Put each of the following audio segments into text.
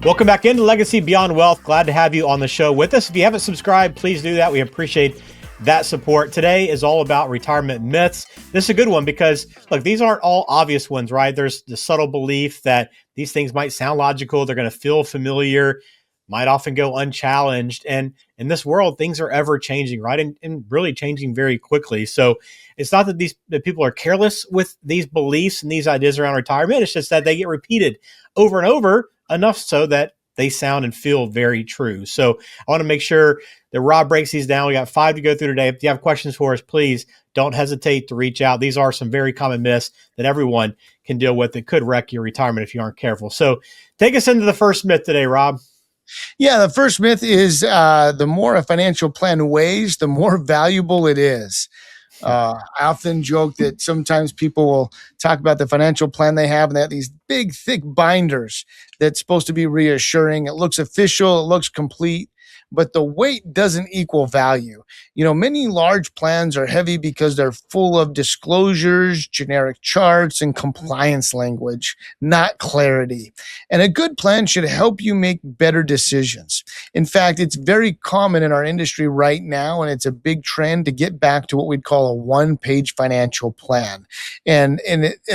Welcome back into Legacy Beyond Wealth. Glad to have you on the show with us. If you haven't subscribed, please do that. We appreciate that support. Today is all about retirement myths. This is a good one because, look, these aren't all obvious ones, right? There's the subtle belief that these things might sound logical. They're going to feel familiar, might often go unchallenged. And in this world, things are ever changing, right? And really changing very quickly. So it's not that people are careless with these beliefs and these ideas around retirement. It's just that they get repeated over and over, enough so that they sound and feel very true. So I want to make sure that Rob breaks these down. We got 5 to go through today. If you have questions for us, please don't hesitate to reach out. These are some very common myths that everyone can deal with that could wreck your retirement if you aren't careful. So take us into the first myth today, Rob. Yeah, the first myth is the more a financial plan weighs, the more valuable it is. I often joke that sometimes people will talk about the financial plan they have, and they have these big, thick binders that's supposed to be reassuring. It looks official, it looks complete, but the weight doesn't equal value. Many large plans are heavy because they're full of disclosures, generic charts, and compliance language, not clarity. And a good plan should help you make better decisions. In fact, it's very common in our industry right now, and it's a big trend to get back to what we'd call a one-page financial plan. And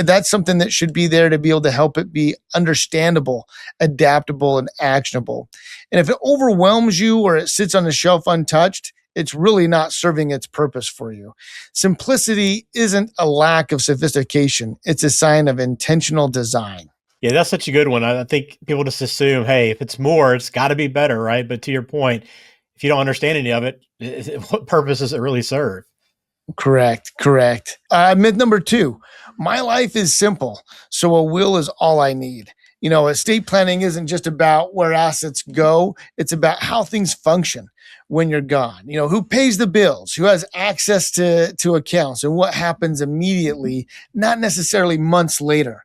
that's something that should be there to be able to help it be understandable, adaptable, and actionable. And if it overwhelms you or it sits on the shelf untouched, it's really not serving its purpose for you. Simplicity isn't a lack of sophistication. It's a sign of intentional design. Yeah, that's such a good one. I think people just assume, hey, if it's more, it's got to be better, right? But to your point, if you don't understand any of it, what purpose does it really serve? Correct. Myth number 2, my life is simple, so a will is all I need. Estate planning isn't just about where assets go. It's about how things function when you're gone. Who pays the bills, who has access to accounts, and what happens immediately, not necessarily months later.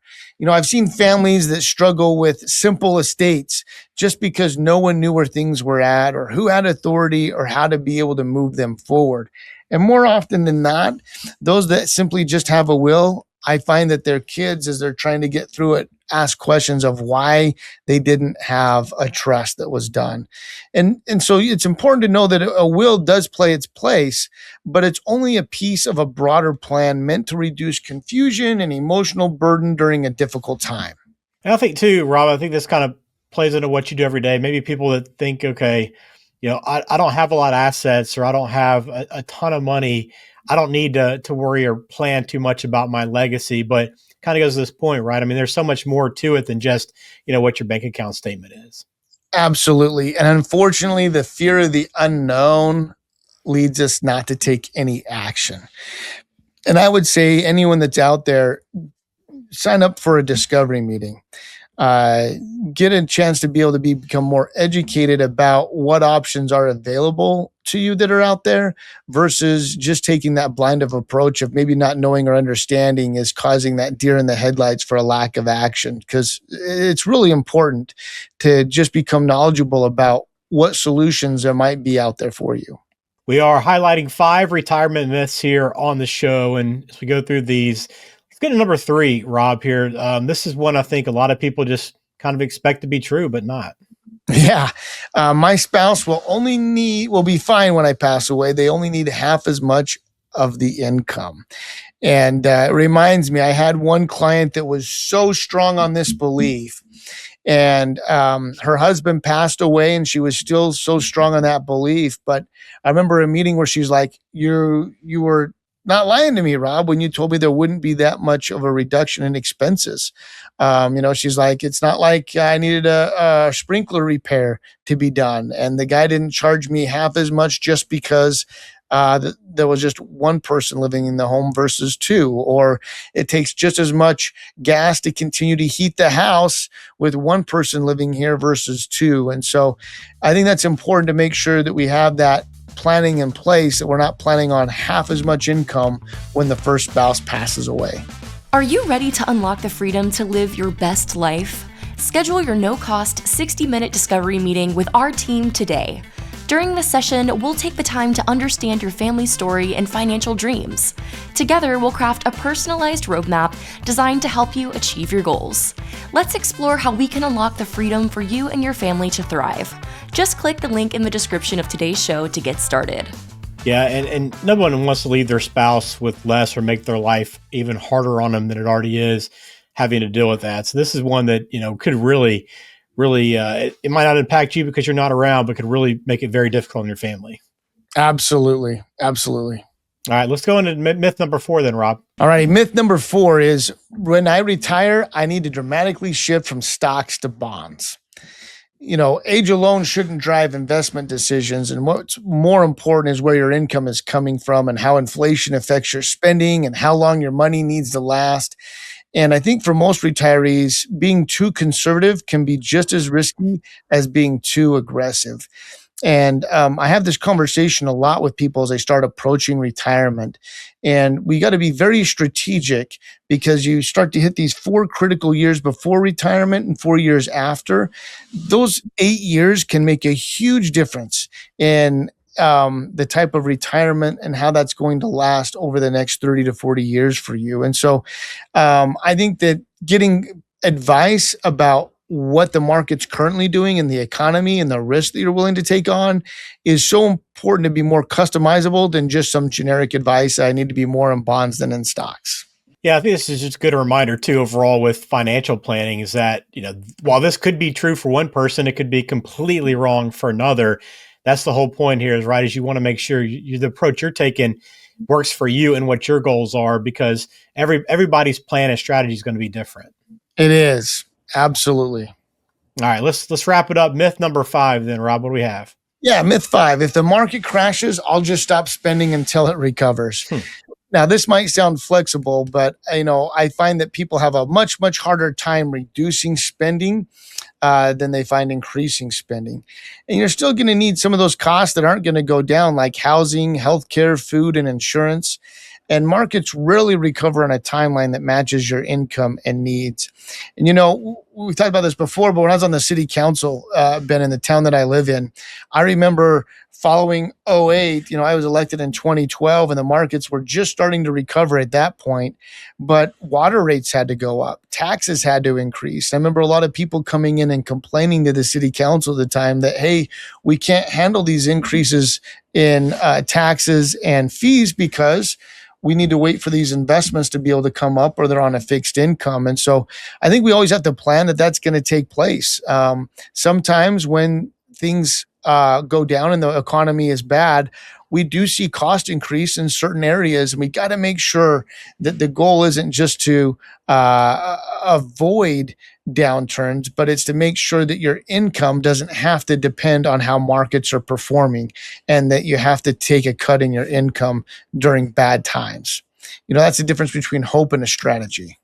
I've seen families that struggle with simple estates just because no one knew where things were at or who had authority or how to be able to move them forward. And more often than not, those that simply just have a will, I find that their kids, as they're trying to get through it, ask questions of why they didn't have a trust that was done. And so it's important to know that a will does play its place, but it's only a piece of a broader plan meant to reduce confusion and emotional burden during a difficult time. And I think too, Rob, I think this kind of plays into what you do every day. Maybe people that think, okay, I don't have a lot of assets, or I don't have a ton of money. I don't need to worry or plan too much about my legacy, but kind of goes to this point, right? I mean, there's so much more to it than just, what your bank account statement is. Absolutely. And unfortunately, the fear of the unknown leads us not to take any action. And I would say anyone that's out there, sign up for a discovery meeting. Get a chance to be able to become more educated about what options are available to you that are out there versus just taking that blind of approach of maybe not knowing or understanding is causing that deer in the headlights for a lack of action. Because it's really important to just become knowledgeable about what solutions there might be out there for you. We are highlighting 5 retirement myths here on the show. And as we go through these, let's get to number 3, Rob, here. This is one I think a lot of people just kind of expect to be true, but not. Yeah. My spouse will be fine when I pass away. They only need half as much of the income. And it reminds me, I had one client that was so strong on this belief, and her husband passed away, and she was still so strong on that belief. But I remember a meeting where she's like, you were not lying to me, Rob, when you told me there wouldn't be that much of a reduction in expenses. She's like, it's not like I needed a sprinkler repair to be done. And the guy didn't charge me half as much just because there was just one person living in the home versus 2, or it takes just as much gas to continue to heat the house with one person living here versus 2. And so I think that's important to make sure that we have that planning in place, that we're not planning on half as much income when the first spouse passes away. Are you ready to unlock the freedom to live your best life? Schedule your no-cost 60-minute discovery meeting with our team today. During this session, we'll take the time to understand your family story and financial dreams. Together, we'll craft a personalized roadmap designed to help you achieve your goals. Let's explore how we can unlock the freedom for you and your family to thrive. Just click the link in the description of today's show to get started. Yeah, and no one wants to leave their spouse with less or make their life even harder on them than it already is, having to deal with that. So this is one that, could really, it might not impact you because you're not around, but could really make it very difficult on your family. Absolutely. Absolutely. All right, let's go into myth number 4 then, Rob. All right. Myth number 4 is when I retire, I need to dramatically shift from stocks to bonds. Age alone shouldn't drive investment decisions. And what's more important is where your income is coming from and how inflation affects your spending and how long your money needs to last. And I think for most retirees, being too conservative can be just as risky as being too aggressive. And I have this conversation a lot with people as they start approaching retirement. And we got to be very strategic because you start to hit these 4 critical years before retirement and 4 years after. Those 8 years can make a huge difference in the type of retirement and how that's going to last over the next 30 to 40 years for you. And so I think that getting advice about what the market's currently doing in the economy and the risk that you're willing to take on is so important to be more customizable than just some generic advice. I need to be more in bonds than in stocks. Yeah, I think this is just a good reminder too, overall with financial planning is that, while this could be true for one person, it could be completely wrong for another. That's the whole point here is you want to make sure the approach you're taking works for you and what your goals are, because everybody's plan and strategy is going to be different. It is. Absolutely. All right, let's wrap it up. Myth number 5 then, Rob, what do we have? Yeah, myth 5. If the market crashes, I'll just stop spending until it recovers. Now, this might sound flexible, but I find that people have a much, much harder time reducing spending than they find increasing spending. And you're still going to need some of those costs that aren't going to go down, like housing, healthcare, food, and insurance. And markets rarely recover on a timeline that matches your income and needs. And, we've talked about this before, but when I was on the city council, Ben, in the town that I live in, I remember following 2008, I was elected in 2012 and the markets were just starting to recover at that point, but water rates had to go up. Taxes had to increase. I remember a lot of people coming in and complaining to the city council at the time that, hey, we can't handle these increases in taxes and fees because we need to wait for these investments to be able to come up or they're on a fixed income. And so I think we always have to plan that that's going to take place. Sometimes when things go down and the economy is bad, we do see cost increase in certain areas. And we got to make sure that the goal isn't just to avoid downturns, but it's to make sure that your income doesn't have to depend on how markets are performing and that you have to take a cut in your income during bad times. That's the difference between hope and a strategy.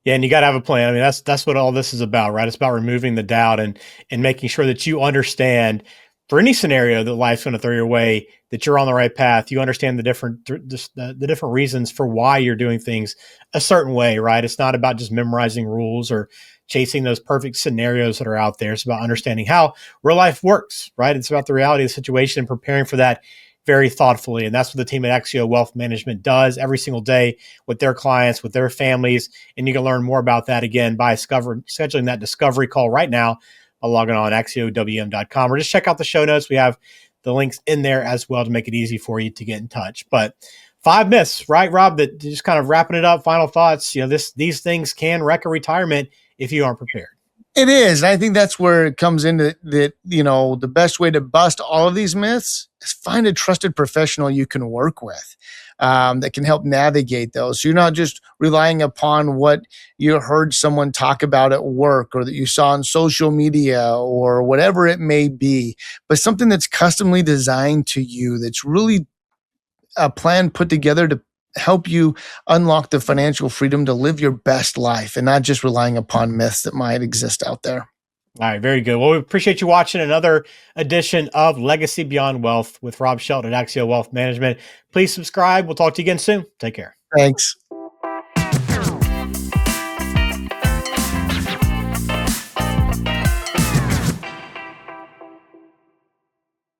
Yeah, and you got to have a plan. I mean, that's what all this is about, right? It's about removing the doubt and making sure that you understand for any scenario that life's going to throw your way, that you're on the right path. You understand the different reasons for why you're doing things a certain way, right? It's not about just memorizing rules or chasing those perfect scenarios that are out there. It's about understanding how real life works, right? It's about the reality of the situation and preparing for that very thoughtfully. And that's what the team at Axio Wealth Management does every single day with their clients, with their families. And you can learn more about that again by scheduling that discovery call right now by logging on axiowm.com, or just check out the show notes. We have the links in there as well to make it easy for you to get in touch. But 5 myths, right, Rob, that just kind of wrapping it up, final thoughts, these things can wreck a retirement if you aren't prepared. It is. And I think that's where it comes into that, the best way to bust all of these myths is find a trusted professional you can work with that can help navigate those. So you're not just relying upon what you heard someone talk about at work or that you saw on social media or whatever it may be, but something that's customly designed to you, that's really a plan put together to help you unlock the financial freedom to live your best life and not just relying upon myths that might exist out there. All right, very good. Well, we appreciate you watching another edition of Legacy Beyond Wealth with Rob Shelton at Axio Wealth Management. Please subscribe. We'll talk to you again soon. Take care. Thanks.